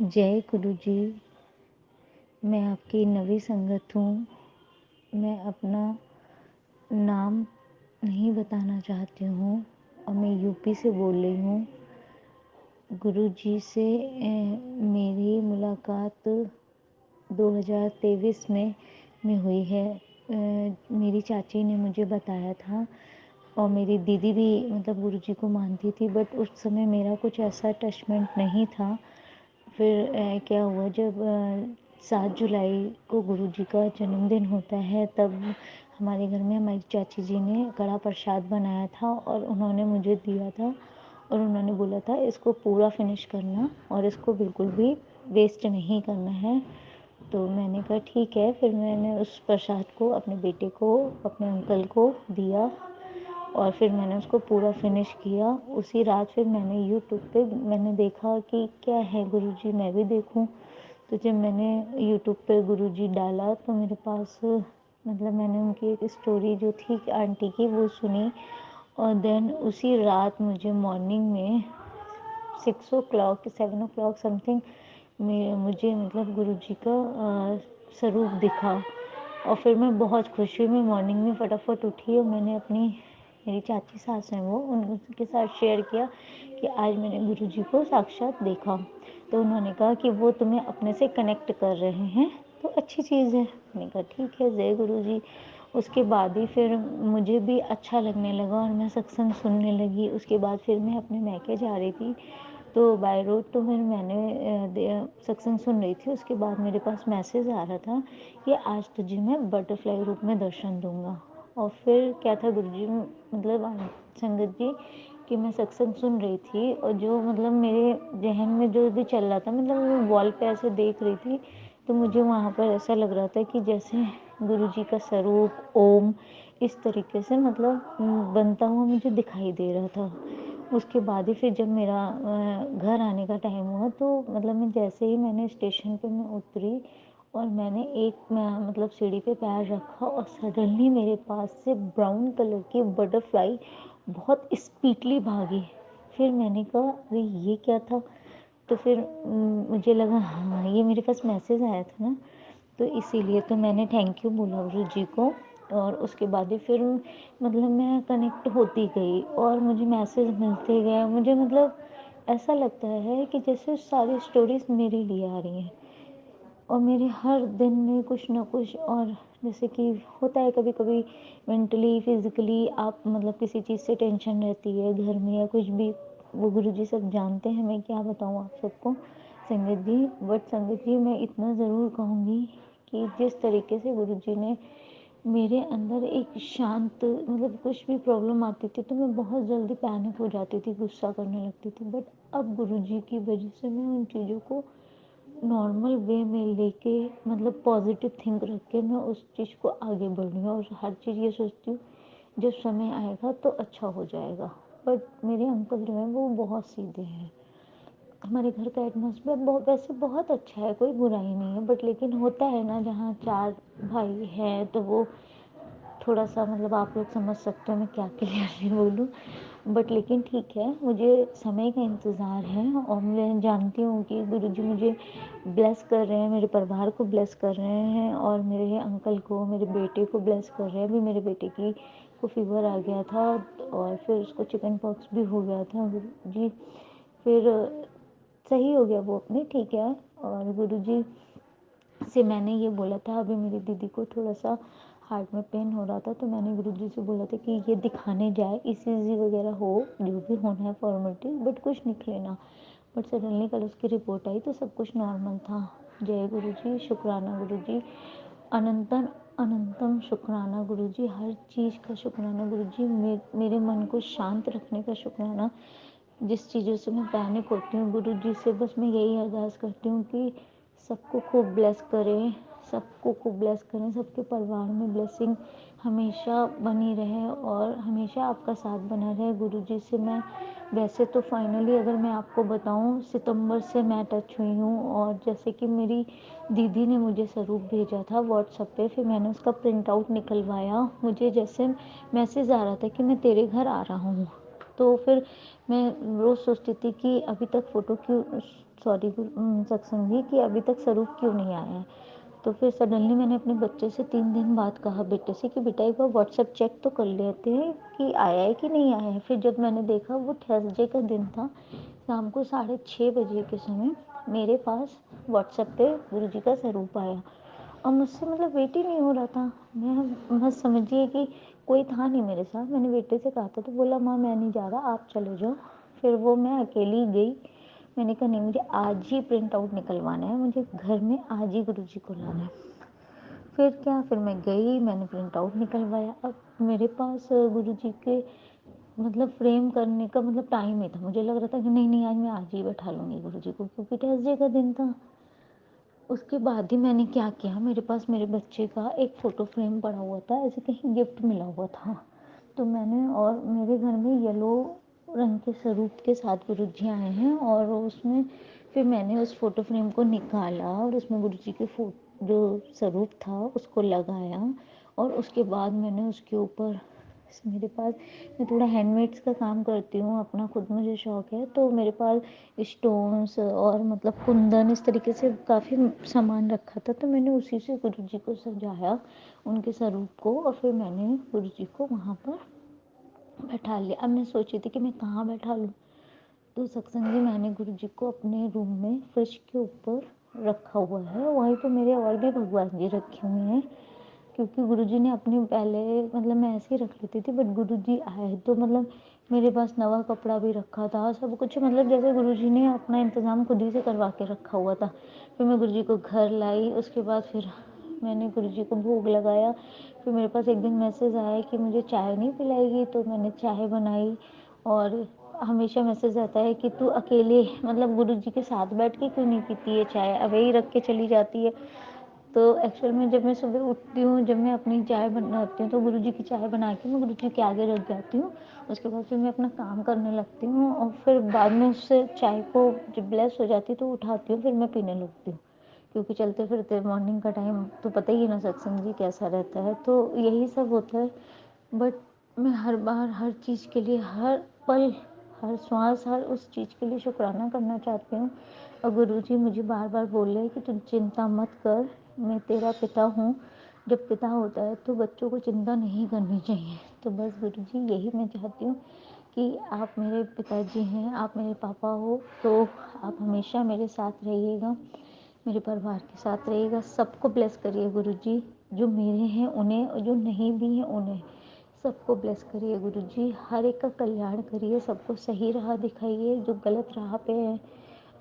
जय गुरु जी। मैं आपकी नवी संगत हूँ। मैं अपना नाम नहीं बताना चाहती हूँ और मैं यूपी से बोल रही हूँ। गुरु जी से मेरी मुलाकात 2023 में हुई है। मेरी चाची ने मुझे बताया था और मेरी दीदी भी मतलब गुरु जी को मानती थी, बट उस समय मेरा कुछ ऐसा अटैचमेंट नहीं था। फिर क्या हुआ, जब 7 जुलाई को गुरु जी का जन्मदिन होता है, तब हमारे घर में हमारी चाची जी ने कड़ा प्रसाद बनाया था और उन्होंने मुझे दिया था और उन्होंने बोला था इसको पूरा फिनिश करना और इसको बिल्कुल भी वेस्ट नहीं करना है। तो मैंने कहा ठीक है। फिर मैंने उस प्रसाद को अपने बेटे को, अपने अंकल को दिया और फिर मैंने उसको पूरा फिनिश किया। उसी रात फिर मैंने यूट्यूब पे मैंने देखा कि क्या है गुरुजी, मैं भी देखूं। तो जब मैंने यूट्यूब पे गुरुजी डाला तो मेरे पास मतलब मैंने उनकी एक स्टोरी जो थी आंटी की वो सुनी और देन उसी रात मुझे मॉर्निंग में 6 o'clock 7 o'clock समथिंग में मुझे मतलब गुरुजी का स्वरूप दिखा और फिर मैं बहुत खुश हुई। मैं मॉर्निंग में फटाफट उठी और मैंने अपनी मेरी चाची सास हैं वो उनके साथ शेयर किया कि आज मैंने गुरुजी को साक्षात देखा। तो उन्होंने कहा कि वो तुम्हें अपने से कनेक्ट कर रहे हैं तो अच्छी चीज़ है। मैंने कहा ठीक है, जय गुरुजी। उसके बाद ही फिर मुझे भी अच्छा लगने लगा और मैं सत्संग सुनने लगी। उसके बाद फिर मैं अपने मैके जा रही थी तो बाय रोड तो फिर मैंने सत्संग सुन रही थी। उसके बाद मेरे पास मैसेज आ रहा था कि आज तुझे मैं बटरफ्लाई रूप में दर्शन दूंगा। और फिर क्या था गुरुजी मतलब संगत जी कि मैं सत्संग सुन रही थी और जो मतलब मेरे जहन में जो भी चल रहा था, मतलब मैं वॉल पे ऐसे देख रही थी तो मुझे वहाँ पर ऐसा लग रहा था कि जैसे गुरुजी का स्वरूप ओम इस तरीके से मतलब बनता हुआ मुझे दिखाई दे रहा था। उसके बाद ही फिर जब मेरा घर आने का टाइम हुआ तो मतलब मैं जैसे ही मैंने स्टेशन पे मैं उतरी और मैंने एक मतलब सीढ़ी पे पैर रखा और सडनली मेरे पास से ब्राउन कलर की बटरफ्लाई बहुत स्पीडली भागी। फिर मैंने कहा अरे ये क्या था। तो फिर मुझे लगा हाँ ये मेरे पास मैसेज आया था ना, तो इसीलिए तो मैंने थैंक यू बोला गुरु जी को। और उसके बाद ही फिर मतलब मैं कनेक्ट होती गई और मुझे मैसेज मिलते गए। मुझे मतलब ऐसा लगता है कि जैसे सारी स्टोरीज मेरे लिए आ रही हैं और मेरे हर दिन में कुछ ना कुछ। और जैसे कि होता है कभी कभी मेंटली फिज़िकली आप मतलब किसी चीज़ से टेंशन रहती है घर में या कुछ भी, वो गुरुजी सब जानते हैं। मैं क्या बताऊँ आप सबको संगत जी। बट संगत जी मैं इतना ज़रूर कहूँगी कि जिस तरीके से गुरुजी ने मेरे अंदर एक शांत मतलब कुछ भी प्रॉब्लम आती थी तो मैं बहुत जल्दी पैनिक हो जाती थी, गुस्सा करने लगती थी। बट अब गुरुजी की वजह से मैं उन चीज़ों को नॉर्मल वे में लेके मतलब पॉजिटिव थिंक रख के मैं उस चीज़ को आगे बढ़ रही हूँ और हर चीज़ ये सोचती हूँ जब समय आएगा तो अच्छा हो जाएगा। बट मेरे अंकल जो हैं वो बहुत सीधे हैं। हमारे घर का एटमॉस्फेयर बहुत वैसे बहुत अच्छा है, कोई बुराई नहीं है, बट लेकिन होता है ना जहाँ 4 भाई हैं तो वो थोड़ा सा मतलब आप लोग समझ सकते हो मैं क्या क्लियरली बोलूँ। बट लेकिन ठीक है, मुझे समय का इंतज़ार है और मैं जानती हूँ कि गुरुजी मुझे ब्लेस कर रहे हैं, मेरे परिवार को ब्लेस कर रहे हैं और मेरे अंकल को, मेरे बेटे को ब्लेस कर रहे हैं। अभी मेरे बेटे की को फीवर आ गया था और फिर उसको चिकन पॉक्स भी हो गया था गुरुजी। फिर सही हो गया वो अपने, ठीक है। और गुरुजी से मैंने ये बोला था, अभी मेरी दीदी को थोड़ा सा हार्ट में पेन हो रहा था तो मैंने गुरुजी से बोला था कि ये दिखाने जाए, ईसीजी वगैरह हो जो भी होना है फॉर्मेलिटी, बट कुछ निकले ना। बट सडनली कल उसकी रिपोर्ट आई तो सब कुछ नॉर्मल था। जय गुरुजी, शुक्राना गुरुजी, अनंतन अनंतम शुक्राना गुरुजी, हर चीज़ का शुक्राना गुरुजी। मेरे मन को शांत रखने का शुक्राना। जिस चीज़ों से मैं पैनिक होती हूँ गुरुजी से बस मैं यही अरदास करती हूँ कि सबको खूब ब्लेस करें, सबको खूब ब्लेस करें, सबके परिवार में ब्लेसिंग हमेशा बनी रहे और हमेशा आपका साथ बना रहे। गुरुजी से मैं वैसे तो फाइनली अगर मैं आपको बताऊं सितंबर से मैं टच हुई हूँ और जैसे कि मेरी दीदी ने मुझे स्वरूप भेजा था व्हाट्सएप पे, फिर मैंने उसका प्रिंट आउट निकलवाया। मुझे जैसे मैसेज आ रहा था कि मैं तेरे घर आ रहा हूँ, तो फिर मैं रोज़ सोचती थी कि अभी तक फ़ोटो क्यों सॉरी सत्संग जी कि अभी तक स्वरूप क्यों नहीं आया है। तो फिर सडनली मैंने अपने बच्चे से 3 दिन बाद कहा बेटे से कि बेटा एक बार व्हाट्सएप चेक तो कर लेते हैं कि आया है कि नहीं आया है। फिर जब मैंने देखा वो थर्सडे का दिन था, शाम को 6:30 बजे के समय मेरे पास व्हाट्सएप पे गुरुजी का स्वरूप आया और मुझसे मतलब वेट ही नहीं हो रहा था। मैं बस समझिए कि कोई था नहीं मेरे साथ। मैंने बेटे से कहा था तो बोला माँ मैं नहीं जा रहा, आप चले जाओ। फिर वो मैं अकेली गई। मैंने कहा नहीं, मुझे आज ही प्रिंट आउट निकलवाना है, मुझे घर में आज ही गुरुजी को लाना है। फिर मैं गई, मैंने प्रिंट आउट निकलवाया। अब मेरे पास गुरुजी के मतलब फ्रेम करने का मतलब टाइम ही था। मुझे लग रहा था कि नहीं आज मैं आज ही बैठा लूँगी गुरुजी को, क्योंकि थर्सडे का दिन था। उसके बाद ही मैंने क्या किया, मेरे पास मेरे बच्चे का एक फ़ोटो फ्रेम पड़ा हुआ था, ऐसे कहीं गिफ्ट मिला हुआ था। तो मैंने और मेरे घर में येलो रंग के स्वरूप के साथ गुरुजी आए हैं और उसमें फिर मैंने उस फ़ोटो फ्रेम को निकाला और उसमें गुरुजी के जो स्वरूप था उसको लगाया। और उसके बाद मैंने उसके ऊपर मेरे पास मैं थोड़ा हैंडमेड्स का काम करती हूँ अपना, खुद मुझे शौक़ है, तो मेरे पास स्टोन्स और मतलब कुंदन इस तरीके से काफ़ी सामान रखा था। तो मैंने उसी से गुरुजी को सजाया, उनके स्वरूप को, और फिर मैंने गुरुजी को वहाँ पर बैठा लिया। अब मैं सोची थी कि मैं कहाँ बैठा लूँ, तो सत्संग जी मैंने गुरुजी को अपने रूम में फ्रिज के ऊपर रखा हुआ है। वहीं पे मेरे और भी भगवान जी रखे हुए हैं, क्योंकि गुरुजी ने अपनी पहले मतलब मैं ऐसे ही रख लेती थी, बट गुरुजी आए तो मतलब मेरे पास नवा कपड़ा भी रखा था, सब कुछ मतलब जैसे गुरुजी ने अपना इंतज़ाम खुद ही से करवा के रखा हुआ था। फिर मैं गुरुजी को घर लाई, उसके बाद फिर मैंने गुरुजी को भोग लगाया। फिर मेरे पास एक दिन मैसेज आया कि मुझे चाय नहीं पिलाएगी, तो मैंने चाय बनाई। और हमेशा मैसेज आता है कि तू अकेले मतलब गुरुजी के साथ बैठ के क्यों नहीं पीती है चाय, अब यही रख के चली जाती है। तो एक्चुअल में जब मैं सुबह उठती हूँ, जब मैं अपनी चाय बनाती हूँ, तो गुरुजी की चाय बना के मैं गुरुजी के आगे रख जाती हूँ। उसके बाद फिर मैं अपना काम करने लगती हूँ और फिर बाद में उससे चाय को जब ब्लेस हो जाती है तो उठाती हूँ, फिर मैं पीने लगती हूँ। क्योंकि चलते फिरते मॉर्निंग का टाइम तो पता ही है ना सत्संग जी कैसा रहता है, तो यही सब होता है। बट मैं हर बार हर चीज़ के लिए, हर पल, हर श्वास, हर उस चीज़ के लिए शुक्राना करना चाहती हूँ। और गुरुजी मुझे बार बार बोल रहे हैं कि तुम चिंता मत कर, मैं तेरा पिता हूँ। जब पिता होता है तो बच्चों को चिंता नहीं करनी चाहिए। तो बस गुरुजी यही मैं चाहती हूँ कि आप मेरे पिताजी हैं, आप मेरे पापा हो, तो आप हमेशा मेरे साथ रहिएगा, मेरे परिवार के साथ रहिएगा। सबको ब्लेस करिए गुरुजी, जो मेरे हैं उन्हें और जो नहीं भी हैं उन्हें, सबको ब्लेस करिए गुरुजी। हर एक का कल्याण करिए, सबको सही राह दिखाइए जो गलत राह पे है।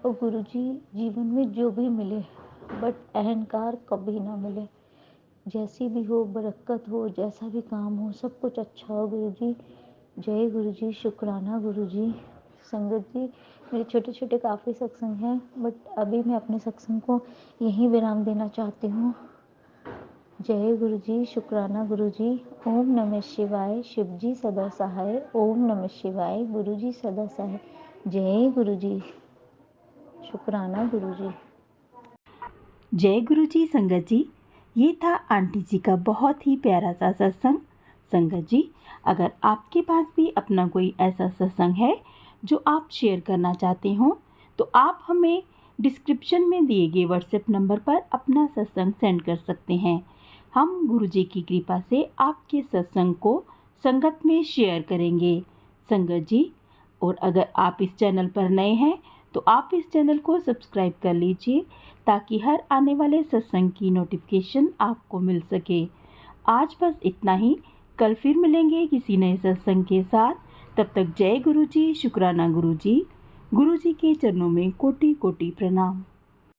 और गुरुजी जीवन में जो भी मिले बट अहंकार कभी ना मिले, जैसी भी हो बरकत हो, जैसा भी काम हो सब कुछ अच्छा हो गुरुजी। जय गुरुजी, शुक्राना गुरुजी। संगत जी मेरे छोटे छोटे काफ़ी सत्संग हैं, बट अभी मैं अपने सत्संग को यहीं विराम देना चाहती हूँ। जय गुरुजी, शुक्राना गुरुजी। ओम नमः शिवाय, शिव जी सदा सहाय। ओम नमः शिवाय, गुरुजी सदा सहाय। जय गुरुजी, शुक्राना गुरुजी। जय गुरुजी। संगत जी, ये था आंटी जी का बहुत ही प्यारा सा सत्संग। संगत जी, अगर आपके पास भी अपना कोई ऐसा सत्संग है जो आप शेयर करना चाहते हो, तो आप हमें डिस्क्रिप्शन में दिए गए व्हाट्सएप नंबर पर अपना सत्संग सेंड कर सकते हैं। हम गुरुजी की कृपा से आपके सत्संग को संगत में शेयर करेंगे। संगत जी, और अगर आप इस चैनल पर नए हैं तो आप इस चैनल को सब्सक्राइब कर लीजिए, ताकि हर आने वाले सत्संग की नोटिफिकेशन आपको मिल सके। आज बस इतना ही, कल फिर मिलेंगे किसी नए सत्संग के साथ। तब तक जय गुरुजी, शुक्राना गुरुजी। गुरुजी के चरणों में कोटि कोटि प्रणाम।